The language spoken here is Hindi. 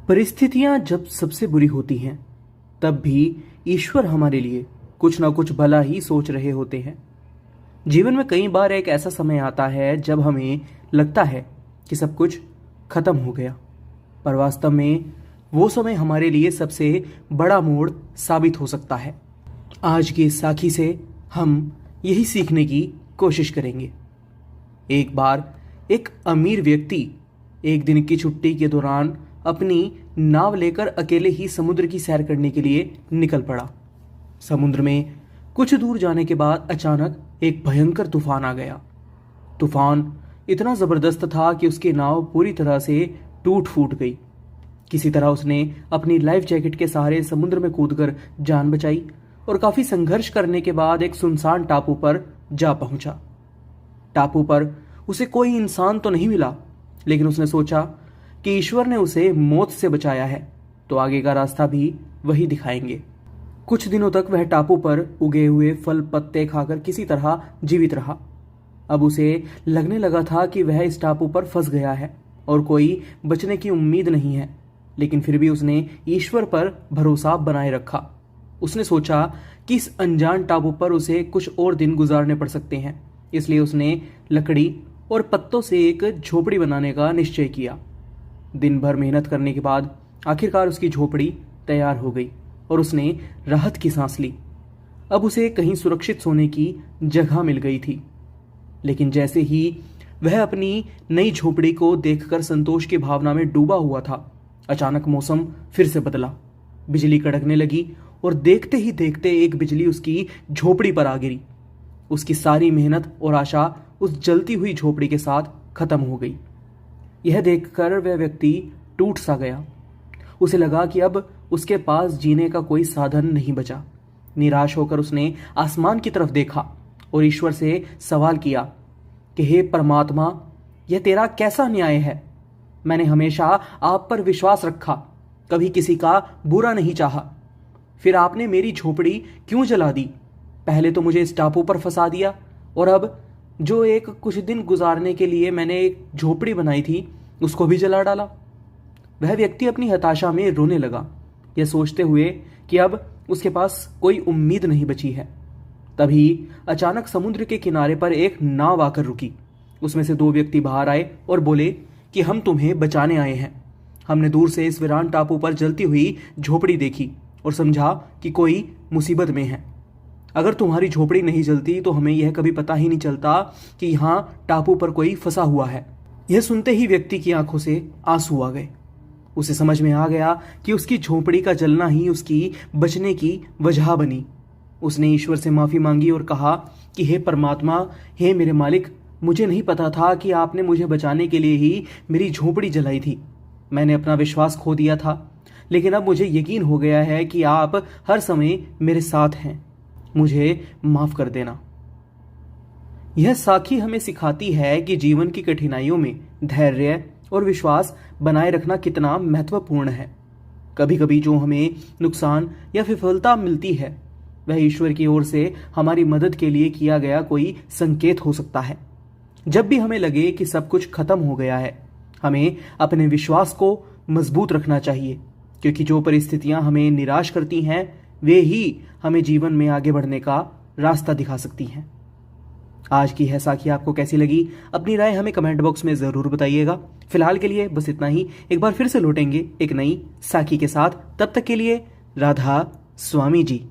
परिस्थितियां जब सबसे बुरी होती हैं तब भी ईश्वर हमारे लिए कुछ ना कुछ भला ही सोच रहे होते हैं। जीवन में कई बार एक ऐसा समय आता है जब हमें लगता है कि सब कुछ खत्म हो गया, पर वास्तव में वो समय हमारे लिए सबसे बड़ा मोड़ साबित हो सकता है। आज की इस साखी से हम यही सीखने की कोशिश करेंगे। एक बार एक अमीर व्यक्ति एक दिन की छुट्टी के दौरान अपनी नाव लेकर अकेले ही समुद्र की सैर करने के लिए निकल पड़ा। समुद्र में कुछ दूर जाने के बाद अचानक एक भयंकर तूफान आ गया। तूफान इतना जबरदस्त था कि उसकी नाव पूरी तरह से टूट फूट गई। किसी तरह उसने अपनी लाइफ जैकेट के सहारे समुद्र में कूदकर जान बचाई और काफी संघर्ष करने के बाद एक सुनसान टापू पर जा पहुंचा। टापू पर उसे कोई इंसान तो नहीं मिला, लेकिन उसने सोचा कि ईश्वर ने उसे मौत से बचाया है तो आगे का रास्ता भी वही दिखाएंगे। कुछ दिनों तक वह टापू पर उगे हुए फल पत्ते खाकर किसी तरह जीवित रहा। अब उसे लगने लगा था कि वह इस टापू पर फंस गया है और कोई बचने की उम्मीद नहीं है, लेकिन फिर भी उसने ईश्वर पर भरोसा बनाए रखा। उसने सोचा कि इस अनजान टापू पर उसे कुछ और दिन गुजारने पड़ सकते हैं, इसलिए उसने लकड़ी और पत्तों से एक झोपड़ी बनाने का निश्चय किया। दिन भर मेहनत करने के बाद आखिरकार उसकी झोपड़ी तैयार हो गई और उसने राहत की सांस ली। अब उसे कहीं सुरक्षित सोने की जगह मिल गई थी। लेकिन जैसे ही वह अपनी नई झोपड़ी को देखकर संतोष की भावना में डूबा हुआ था, अचानक मौसम फिर से बदला। बिजली कड़कने लगी और देखते ही देखते एक बिजली उसकी झोपड़ी पर आ गिरी। उसकी सारी मेहनत और आशा उस जलती हुई झोपड़ी के साथ खत्म हो गई। यह देखकर वह व्यक्ति टूट सा गया। उसे लगा कि अब उसके पास जीने का कोई साधन नहीं बचा। निराश होकर उसने आसमान की तरफ देखा और ईश्वर से सवाल किया कि हे परमात्मा, यह तेरा कैसा न्याय है? मैंने हमेशा आप पर विश्वास रखा, कभी किसी का बुरा नहीं चाहा, फिर आपने मेरी झोपड़ी क्यों जला दी? पहले तो मुझे इस टापू पर फंसा दिया और अब जो एक कुछ दिन गुजारने के लिए मैंने एक झोपड़ी बनाई थी उसको भी जला डाला। वह व्यक्ति अपनी हताशा में रोने लगा, यह सोचते हुए कि अब उसके पास कोई उम्मीद नहीं बची है। तभी अचानक समुद्र के किनारे पर एक नाव आकर रुकी। उसमें से दो व्यक्ति बाहर आए और बोले कि हम तुम्हें बचाने आए हैं। हमने दूर से इस वीरान टापू पर जलती हुई झोपड़ी देखी और समझा कि कोई मुसीबत में है। अगर तुम्हारी झोपड़ी नहीं जलती तो हमें यह कभी पता ही नहीं चलता कि यहाँ टापू पर कोई फंसा हुआ है। यह सुनते ही व्यक्ति की आंखों से आंसू आ गए। उसे समझ में आ गया कि उसकी झोपड़ी का जलना ही उसकी बचने की वजह बनी। उसने ईश्वर से माफी मांगी और कहा कि हे परमात्मा, हे मेरे मालिक, मुझे नहीं पता था कि आपने मुझे बचाने के लिए ही मेरी झोपड़ी जलाई थी। मैंने अपना विश्वास खो दिया था, लेकिन अब मुझे यकीन हो गया है कि आप हर समय मेरे साथ हैं। मुझे माफ कर देना। यह साखी हमें सिखाती है कि जीवन की कठिनाइयों में धैर्य और विश्वास बनाए रखना कितना महत्वपूर्ण है। कभी कभी जो हमें नुकसान या विफलता मिलती है वह ईश्वर की ओर से हमारी मदद के लिए किया गया कोई संकेत हो सकता है। जब भी हमें लगे कि सब कुछ खत्म हो गया है, हमें अपने विश्वास को मजबूत रखना चाहिए, क्योंकि जो परिस्थितियां हमें निराश करती हैं वे ही हमें जीवन में आगे बढ़ने का रास्ता दिखा सकती हैं। आज की यह साखी आपको कैसी लगी? अपनी राय हमें कमेंट बॉक्स में ज़रूर बताइएगा। फिलहाल के लिए बस इतना ही। एक बार फिर से लौटेंगे एक नई साखी के साथ। तब तक के लिए राधा स्वामी जी।